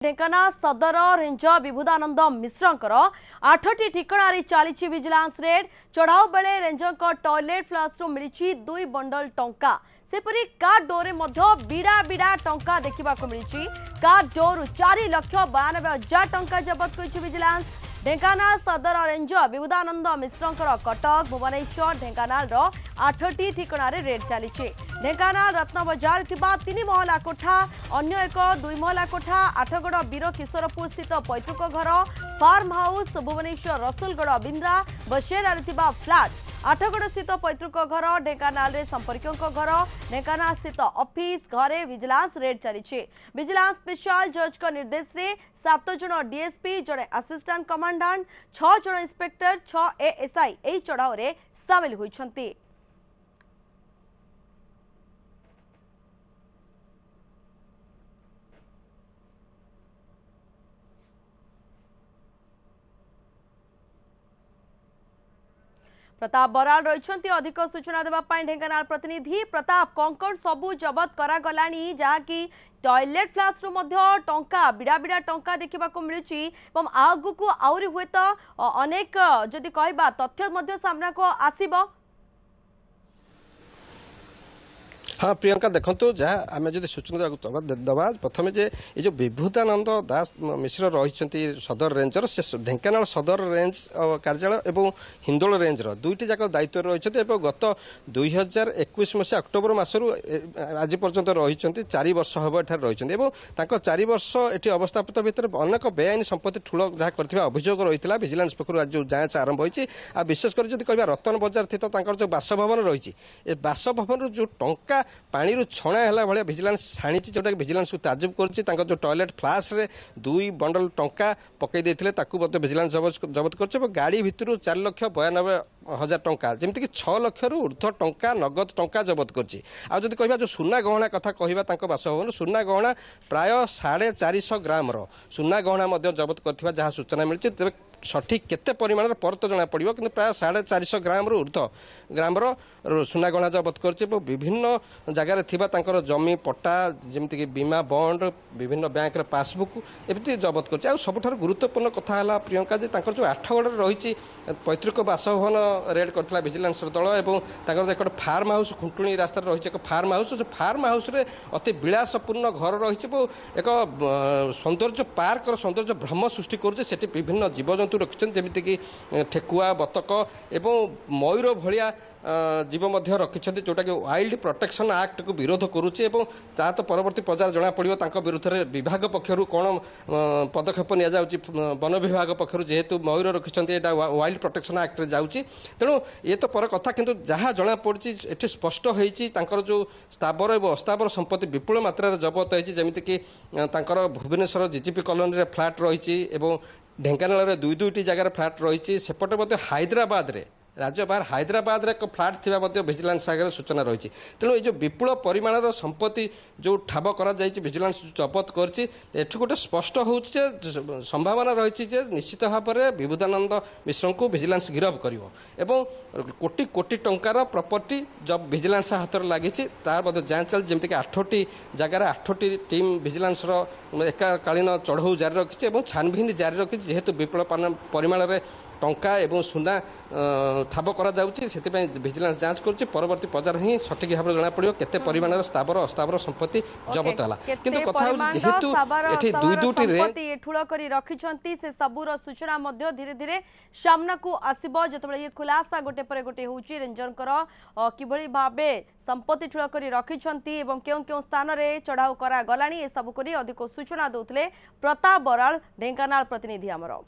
ढेंकानाल सदर रेंज विभुदानंद मिश्रंकर 8टी ठिकाना चली विजिलेंस रेड चढ़ाऊ बेले रेंजर टॉयलेट फ्लश रु मिली 2 बंडल टंका सेपरी कार डोरे बिड़ा बिड़ा टंका देखा मिली कार डोर 4,92,000 टंका जबत कर विजिलेंस ढेंकानाल सदर रेंज विभुदानंद मिश्रंकर कटक भुवनेश्वर ढेंकानाल 8टी ठिकाना रेड चली ढेंकानाल रत्न बजार 3 महला कोठा अन्य एक 2 महला कोठा आठगड़ वीर किशोरपुर स्थित पैतृक घर फार्म हाउस भुवनेश्वर रसुलगढ़ बिंद्रा बसेरार फ्लाट आठगड़ स्थित पैतृक घर ढेंकानाल रे संपर्कों घर ढेंकानाल स्थित ऑफिस घरे विजिलेंस रेड चली विजिलेंस स्पेशल जज का निर्देश रे 7 जन डीएसपी जड़े असिस्टेंट कमांडेंट 6 जन इंस्पेक्टर 6 एएसआई एई चढ़ाऊ रे शामिल होइछंती। प्रताप बराल रही अधिक सूचना देवाई ढेंकानाल प्रतिनिधि प्रताप कौन कौन सबू जबत करागलानी जहाँकि टॉयलेट फ्लाश रु टंका बिड़ा बिड़ा टंका देखा मिलूँ आगु को आहरी हुए तो अनेक जदि कहबा तथ्य सामना को आसीबो। हाँ प्रियंका देखो जहाँ आम जो सूचना दबा प्रथम जे ये जो विभुदानंद दास मिश्र रही सदर रेंजर से ढेंकानाल सदर रेंज कार्यालय एवं हिंदोल रेंजर दुईटी जाक दायित्व रही गत 2021 मसीहा अक्टोबर मसरू आज पर्यंत रही 4 वर्ष हम एठार रही 4 वर्ष ये अवस्थापित भितर अनेक बेआईन संपत्ति ठूल जहाँ कर अभियोग रही है विजिलेंस पक्ष आज जो जांच आरंभ होती विशेषकर जब कह रतन बजार स्थित जो बासभवन रही बासभवन जो टंका पानी रू छणा है भाई विजिलेंस छाणी जोटा विजिलेंस को ताजुब कर जो टॉयलेट फ्लाश रे 2 बंडल टंका पकई देते विजिलेंस जबत कर गाड़ी भितर 4,92,000 टंका जमीक 6 लाख रु ऊर्ध्व टंका नगद टंका जबत कर कह जो सुना गहना कथा कह बासभवन सुना गहना प्राय 450 ग्राम सुना गहना जबत कर जहाँ सूचना मिली तेज सठिक केते परिमाण पर तो जना पड़ो कि प्राय 450 ग्राम ऊर्ध्व ग्राम सुना गहना जबत कर विभिन्न जगार थिबा जमी पट्टा जमीक बीमा बॉन्ड विभिन्न बैंक पासबुक एमती जबत कर सबुठ गुरुत्वपूर्ण कथा है प्रियंका जे जो आठगड़ रही पैतृक बासभवन रेड करता विजिलेंस दल और एक फार्म हाउस खुंटुणी रास्ता रही एक फार्म हाउस जो फार्म हाउस रे अति विलासपूर्ण घर रही एक सौंदर्य पार्क सौंदर्य भ्रम सृष्टि कर विभिन्न जीवजंतु रखिछन जमीती कि ठेकुआ बतक एवं मयूर भलिया जीव रखिछन जोटा कि वाइल्ड प्रोटेक्शन एक्ट को विरोध करुचे ता तो परवर्ती पर्यायर जना पड़ो विरुद्ध में विभाग पक्षर कौन पदक्षेप नि वन विभाग पक्षर जेहेतु मयूर रखिछन एटा वाइल्ड प्रोटेक्शन एक्ट जाउची तेणु ये तो पर कथा किंतु जहाँ जना पड़ी ये स्पष्ट होईची जो स्थावर और अस्थावर संपत्ति विपुल मात्रा जबत होईची जमीती कि भुवनेश्वर जीजीपी कॉलोनी रे फ्लैट रही ढेंकानाल 2-2टी जगार फ्लैट रही सेपटे हैदराबाद रे राज्य बाहर हैदराबाद रे एक फ्लैट थिबा विजिलेंस आगे सूचना रही तेणु ये विपुल परिमाणर संपत्ति जो ठाब कर विजिलेंस जबत कर गोटे स्पष्ट हो संभावना रही निश्चित भाव में विभुदानंद मिश्र को विजिलेंस गिरफ कर कोटी कोटी टंकार प्रॉपर्टी जब विजिलेंस हाथ में लगी तार जांच चल जमीक 8टी जगार 8टी टीम विजिलेंस एकाकालीन चढ़ऊ जारी रखी छानभिन जारी रखी जेहेतु विपुल परिमाण में टंका एवं सुना ठाब करा विजिलेंस जांच कर परवर्ती पर्यायर ही सठिक भाव जना पड़ो केते परिमाणर स्थावर अस्थावर संपत्ति जबत है किंतु कथा जेहेतु एठी 2-2टी रे ठूल करी रखिछंती से सबूर सूचना मध्य धीरे धीरे सामना को आसीबो जतबे ये खुलासा गोटे पर गोटे होउची रेंजरकर किभली भाबे संपत्ति ठूल करी रखिछंती एवं केउ केउ स्थान रे चढ़ाऊ करा गलानी ए सब करी अधिक सूचना दउतले प्रताप बराल ढेंकानाल प्रतिनिधि हमरो।